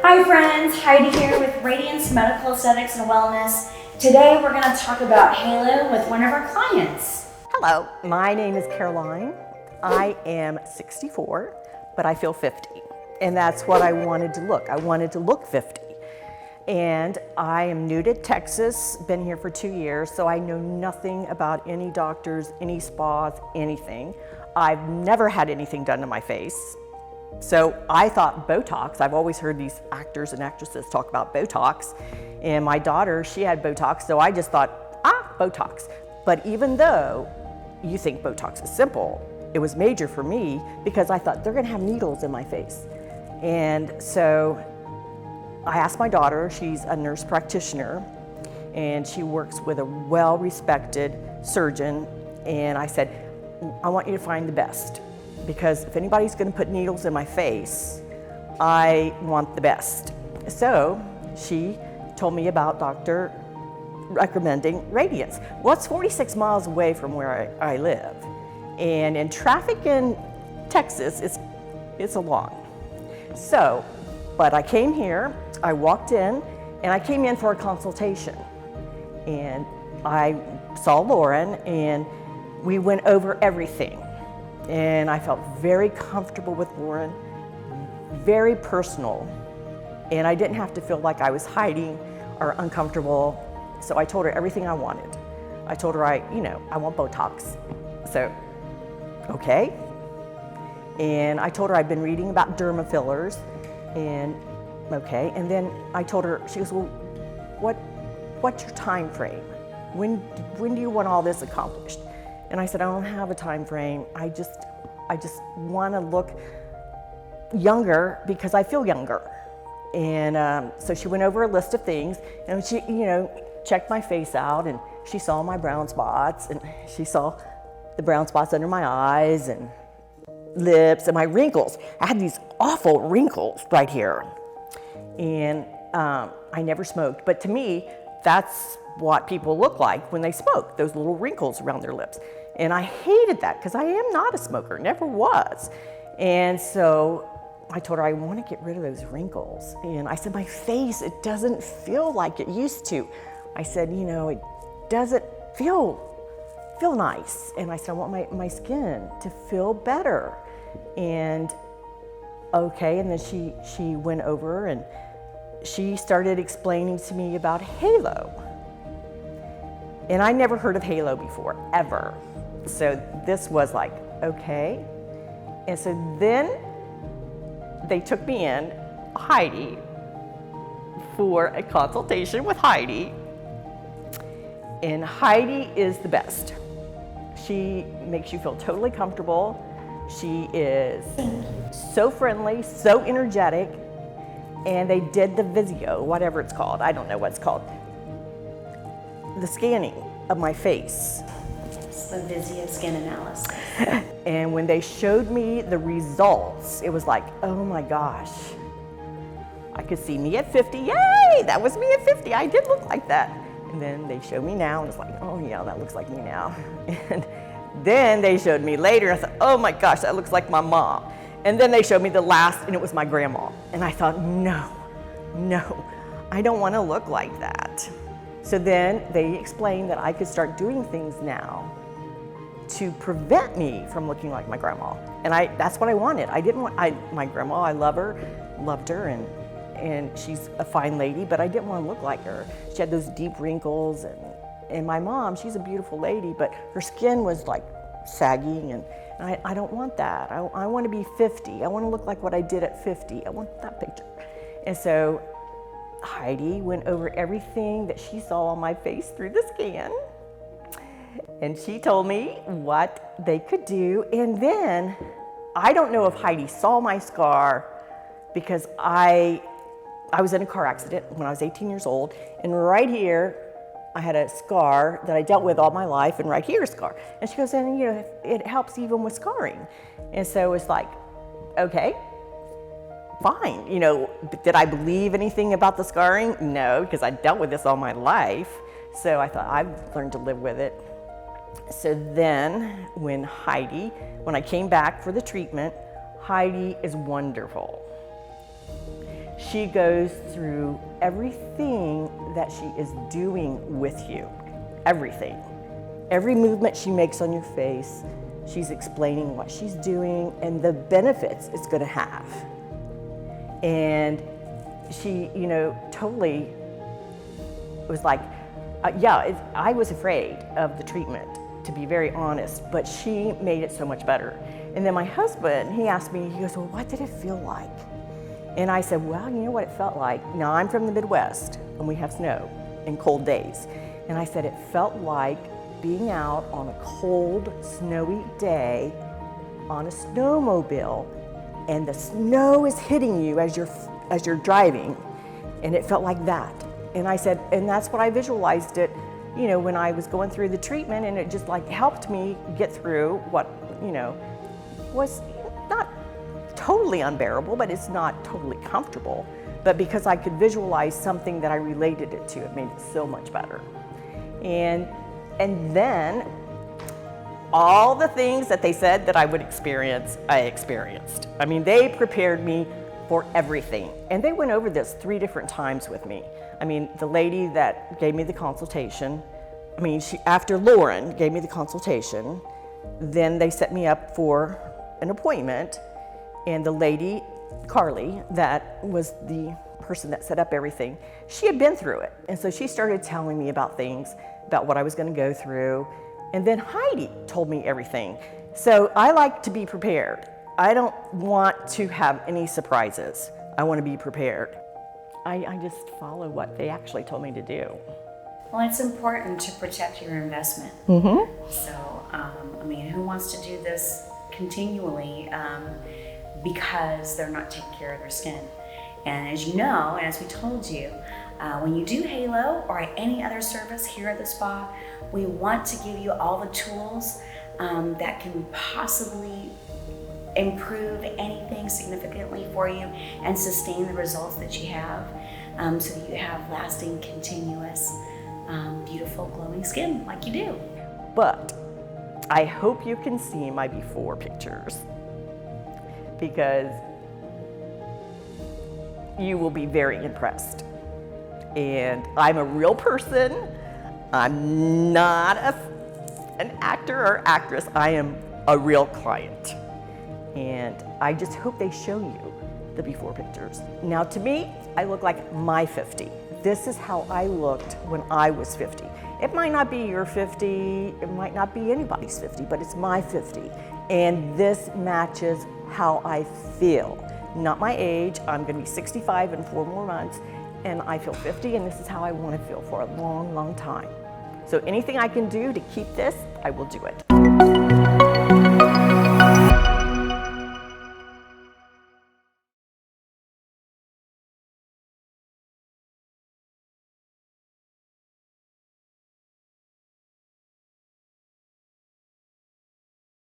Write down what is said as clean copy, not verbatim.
Hi friends, Heidi here with Radiance Medical Aesthetics and Wellness. Today we're going to talk about halo with one of our clients. Hello, my name is Caroline. I am 64, but I feel 50. And that's what I wanted to look. I wanted to look 50. And I am new to Texas, been here for 2 years, so I know nothing about any doctors, any spas, anything. I've never had anything done to my face. So I thought Botox, I've always heard these actors and actresses talk about Botox, and my daughter, she had Botox, so I just thought, Botox. But even though you think Botox is simple, it was major for me because I thought they're gonna have needles in my face. And so I asked my daughter, she's a nurse practitioner, and she works with a well-respected surgeon, and I said, I want you to find the best. Because if anybody's gonna put needles in my face, I want the best. So she told me about doctor recommending Radiance. Well, it's 46 miles away from where I live. And in traffic in Texas, it's a long. So, but I came here, I walked in, and I came in for a consultation. And I saw Lauren, and we went over everything. And I felt very comfortable with Lauren, very personal. And I didn't have to feel like I was hiding or uncomfortable. So I told her everything I wanted. I told her I want Botox. So, okay. And I told her I'd been reading about derma fillers, and okay. And then I told her, she goes, well, what's your time frame? When do you want all this accomplished? And I said, I don't have a time frame. I just want to look younger because I feel younger. And so she went over a list of things, and she, checked my face out, and she saw my brown spots, and she saw the brown spots under my eyes and lips and my wrinkles. I had these awful wrinkles right here. And I never smoked, but to me, that's what people look like when they smoke, those little wrinkles around their lips. And I hated that because I am not a smoker, never was. And so I told her I want to get rid of those wrinkles. And I said, my face, it doesn't feel like it used to. I said, it doesn't feel nice. And I said, I want my skin to feel better. And okay, and then she went over and she started explaining to me about halo. And I never heard of halo before, ever. So this was like, okay. And so then they took me in, Heidi, for a consultation with Heidi. And Heidi is the best. She makes you feel totally comfortable. She is so friendly, so energetic. And they did the Visio, whatever it's called. I don't know what it's called. The scanning of my face. It's the Visio skin analysis. And when they showed me the results, it was like, oh my gosh. I could see me at 50, yay, that was me at 50, I did look like that. And then they showed me now, and it's like, oh yeah, that looks like me now. And then they showed me later, and I thought, oh my gosh, that looks like my mom. And then they showed me the last, and it was my grandma. And I thought, no, I don't want to look like that. So then they explained that I could start doing things now to prevent me from looking like my grandma. And that's what I wanted. I didn't want, my grandma, I loved her, and she's a fine lady, but I didn't want to look like her. She had those deep wrinkles, and my mom, she's a beautiful lady, but her skin was like sagging, and I don't want that. I want to be 50. I want to look like what I did at 50. I want that picture. And so Heidi went over everything that she saw on my face through the scan. And she told me what they could do. And then, I don't know if Heidi saw my scar because I was in a car accident when I was 18 years old. And right here, I had a scar that I dealt with all my life, and right here a scar. And she goes, and it helps even with scarring. And so it's like, okay, fine. Did I believe anything about the scarring? No, because I dealt with this all my life. So I thought, I've learned to live with it. So then when I came back for the treatment, Heidi is wonderful. She goes through everything that she is doing with you, everything. Every movement she makes on your face, she's explaining what she's doing and the benefits it's going to have. And she, totally was like, I was afraid of the treatment, to be very honest, but she made it so much better. And then my husband, he asked me, he goes, well, what did it feel like? And I said, well, you know what it felt like? Now, I'm from the Midwest, and we have snow and cold days. And I said, it felt like being out on a cold, snowy day on a snowmobile, and the snow is hitting you as you're driving, and it felt like that. And I said, and that's what I visualized it, when I was going through the treatment, and it just like helped me get through what, was not totally unbearable, but it's not totally comfortable. But because I could visualize something that I related it to, it made it so much better. And then all the things that they said that I would experience, I experienced. I mean, they prepared me for everything. And they went over this 3 different times with me. I mean, the lady that gave me the consultation, after Lauren gave me the consultation, then they set me up for an appointment, and the lady, Carly, that was the person that set up everything, she had been through it. And so she started telling me about things, about what I was going to go through. And then Heidi told me everything. So I like to be prepared. I don't want to have any surprises. I want to be prepared. I just follow what they actually told me to do. Well, it's important to protect your investment. Mm-hmm. So, who wants to do this continually because they're not taking care of their skin? And as you know, and as we told you, when you do Halo or any other service here at the spa, we want to give you all the tools that can possibly improve anything significantly for you and sustain the results that you have, so that you have lasting, continuous, beautiful, glowing skin like you do. But I hope you can see my before pictures, because you will be very impressed. And I'm a real person. I'm not an actor or actress. I am a real client. And I just hope they show you the before pictures. Now, to me, I look like my 50. This is how I looked when I was 50. It might not be your 50, it might not be anybody's 50, but it's my 50. And this matches how I feel. Not my age. I'm gonna be 65 in 4 more months, and I feel 50, and this is how I wanna feel for a long, long time. So anything I can do to keep this, I will do it.